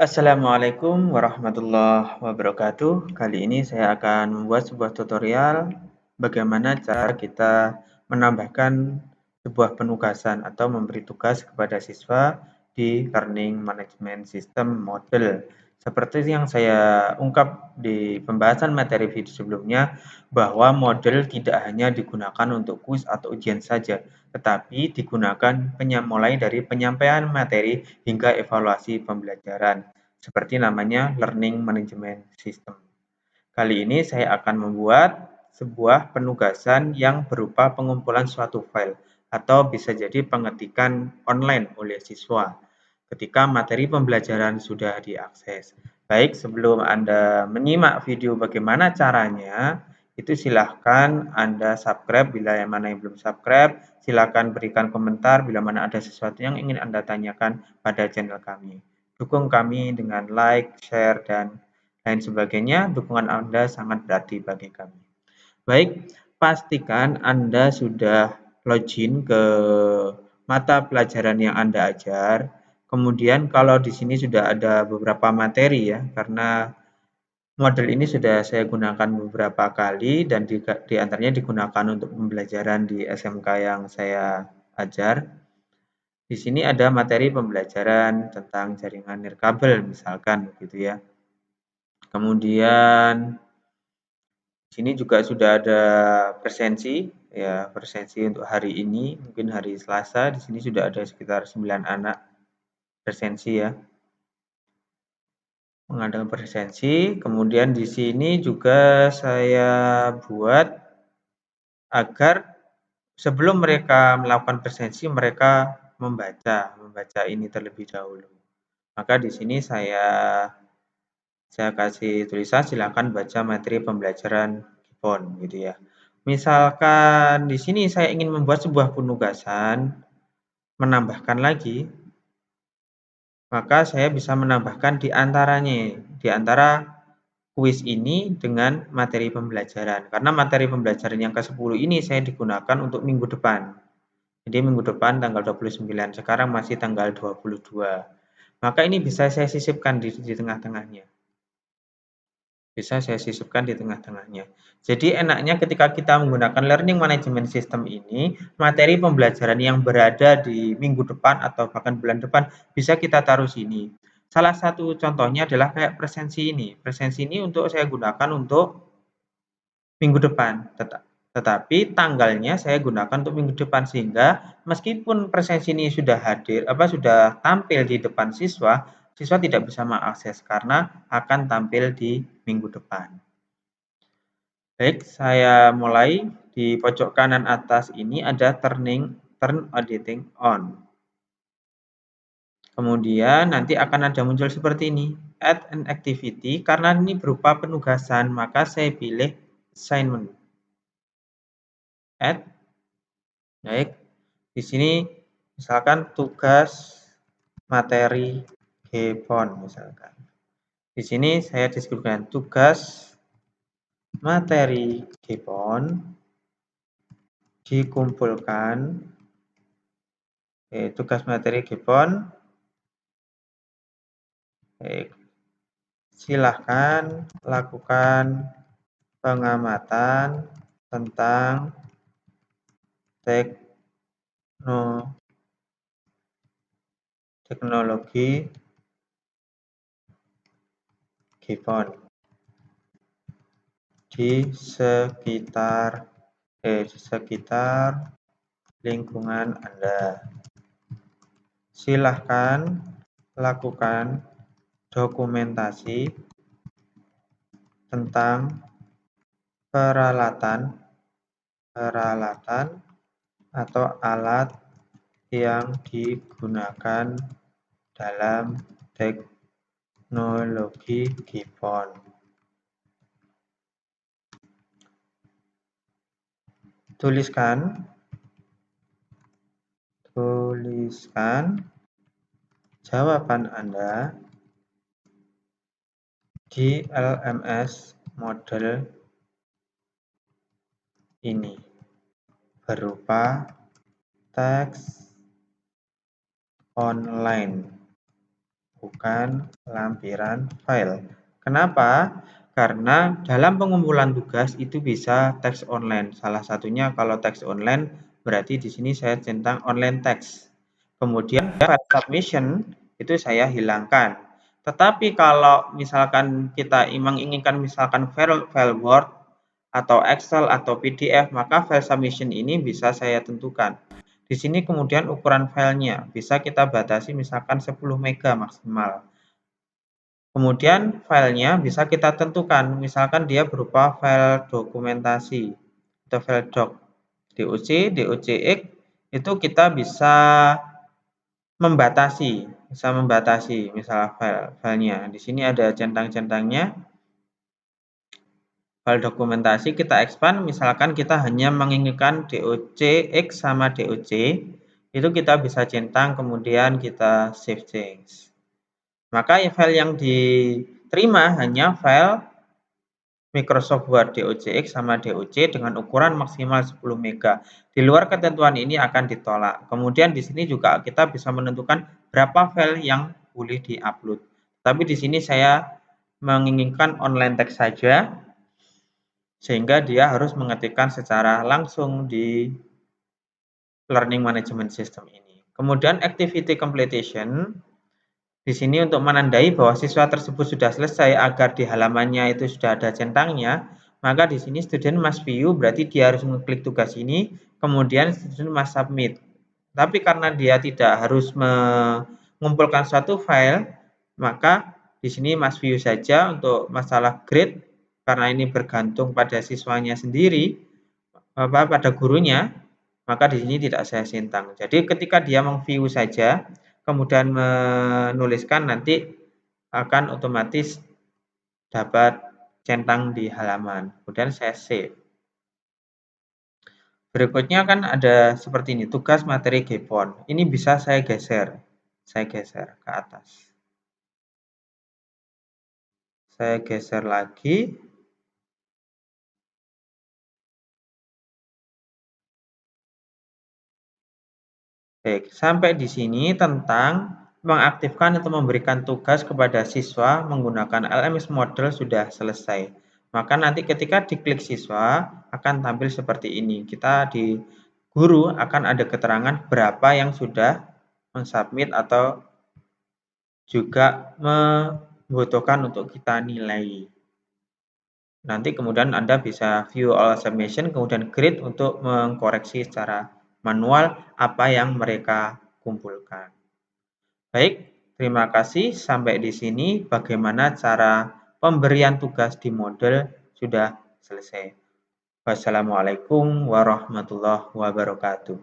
Assalamualaikum warahmatullahi wabarakatuh. Kali ini saya akan membuat sebuah tutorial bagaimana cara kita menambahkan sebuah penugasan atau memberi tugas kepada siswa di Learning Management System Model. Seperti yang saya ungkap di pembahasan materi video sebelumnya, bahwa model tidak hanya digunakan untuk kuis atau ujian saja, tetapi digunakan mulai dari penyampaian materi hingga evaluasi pembelajaran, seperti namanya Learning Management System. Kali ini saya akan membuat sebuah penugasan yang berupa pengumpulan suatu file atau bisa jadi pengetikan online oleh siswa ketika materi pembelajaran sudah diakses. Baik, sebelum Anda menyimak video bagaimana caranya, itu silahkan Anda subscribe bila yang mana yang belum subscribe, silahkan berikan komentar bila mana ada sesuatu yang ingin Anda tanyakan pada channel kami. Dukung kami dengan like, share, dan lain sebagainya. Dukungan Anda sangat berarti bagi kami. Baik, pastikan Anda sudah login ke mata pelajaran yang Anda ajar. Kemudian kalau di sini sudah ada beberapa materi ya, karena model ini sudah saya gunakan beberapa kali dan di antaranya digunakan untuk pembelajaran di SMK yang saya ajar. Di sini ada materi pembelajaran tentang jaringan nirkabel misalkan begitu ya. Kemudian di sini juga sudah ada presensi ya, presensi untuk hari ini, mungkin hari Selasa. Di sini sudah ada sekitar 9 anak presensi ya, mengadakan presensi. Kemudian di sini juga saya buat agar sebelum mereka melakukan presensi, mereka membaca ini terlebih dahulu. Maka di sini saya kasih tulisan silakan baca materi pembelajaran Gibbon gitu ya. Misalkan di sini saya ingin membuat sebuah penugasan, menambahkan lagi, maka saya bisa menambahkan di antara kuis ini dengan materi pembelajaran. Karena materi pembelajaran yang ke-10 ini saya digunakan untuk minggu depan. Jadi minggu depan tanggal 29, sekarang masih tanggal 22. Maka ini bisa saya sisipkan di tengah-tengahnya. Bisa saya sisipkan di tengah-tengahnya. Jadi enaknya ketika kita menggunakan learning management system ini, materi pembelajaran yang berada di minggu depan atau bahkan bulan depan bisa kita taruh sini. Salah satu contohnya adalah kayak presensi ini. Presensi ini untuk saya gunakan untuk minggu depan. Tetapi tanggalnya saya gunakan untuk minggu depan sehingga meskipun presensi ini sudah hadir, sudah tampil di depan siswa, siswa tidak bisa mengakses karena akan tampil di minggu depan. Baik, saya mulai. Di pojok kanan atas ini ada turn editing on. Kemudian nanti akan ada muncul seperti ini, add an activity. Karena ini berupa penugasan, maka saya pilih assignment. Add. Baik, di sini misalkan tugas materi Gibbon misalkan. Di sini saya deskripsikan tugas materi Gibbon dikumpulkan. Tugas materi Gibbon. Silahkan lakukan pengamatan tentang teknologi Gibbon di sekitar lingkungan Anda. Silahkan lakukan dokumentasi tentang peralatan atau alat yang digunakan dalam teknologi Gibbon. Tuliskan jawaban Anda di LMS model ini berupa teks online. bukan lampiran file. Kenapa? Karena dalam pengumpulan tugas itu bisa teks online. Salah satunya kalau teks online berarti di sini saya centang online text. Kemudian file submission itu saya hilangkan. Tetapi kalau misalkan kita menginginkan misalkan file Word atau Excel atau PDF, maka file submission ini bisa saya tentukan. Di sini kemudian ukuran filenya bisa kita batasi misalkan 10 MB maksimal. Kemudian filenya bisa kita tentukan, misalkan dia berupa file dokumentasi atau file doc. DOC, DOCX itu kita bisa membatasi, misalnya filenya. Di sini ada centang-centangnya. File dokumentasi kita expand, misalkan kita hanya menginginkan DOCX sama DOC, itu kita bisa centang, kemudian kita save change. Maka file yang diterima hanya file Microsoft Word DOCX sama DOC dengan ukuran maksimal 10 MB. Di luar ketentuan ini akan ditolak. Kemudian di sini juga kita bisa menentukan berapa file yang boleh diupload. Tapi di sini saya menginginkan online text saja, sehingga dia harus mengetikkan secara langsung di Learning Management System ini. Kemudian activity completion. Di sini untuk menandai bahwa siswa tersebut sudah selesai agar di halamannya itu sudah ada centangnya, maka di sini student must view berarti dia harus mengklik tugas ini, kemudian student must submit. Tapi karena dia tidak harus mengumpulkan suatu file, maka di sini must view saja untuk masalah grade, karena ini bergantung pada siswanya sendiri, pada gurunya, maka di sini tidak saya centang. Jadi ketika dia meng-view saja, kemudian menuliskan, nanti akan otomatis dapat centang di halaman. Kemudian saya save. Berikutnya kan ada seperti ini, tugas materi GPON. Ini bisa saya geser ke atas. Saya geser lagi. Baik, sampai di sini tentang mengaktifkan atau memberikan tugas kepada siswa menggunakan LMS model sudah selesai. Maka nanti ketika diklik siswa akan tampil seperti ini. Kita di guru akan ada keterangan berapa yang sudah mensubmit atau juga membutuhkan untuk kita nilai. Nanti kemudian Anda bisa view all submission, kemudian grade untuk mengkoreksi secara manual apa yang mereka kumpulkan. Baik, terima kasih. Sampai di sini bagaimana cara pemberian tugas di model sudah selesai. Wassalamualaikum warahmatullahi wabarakatuh.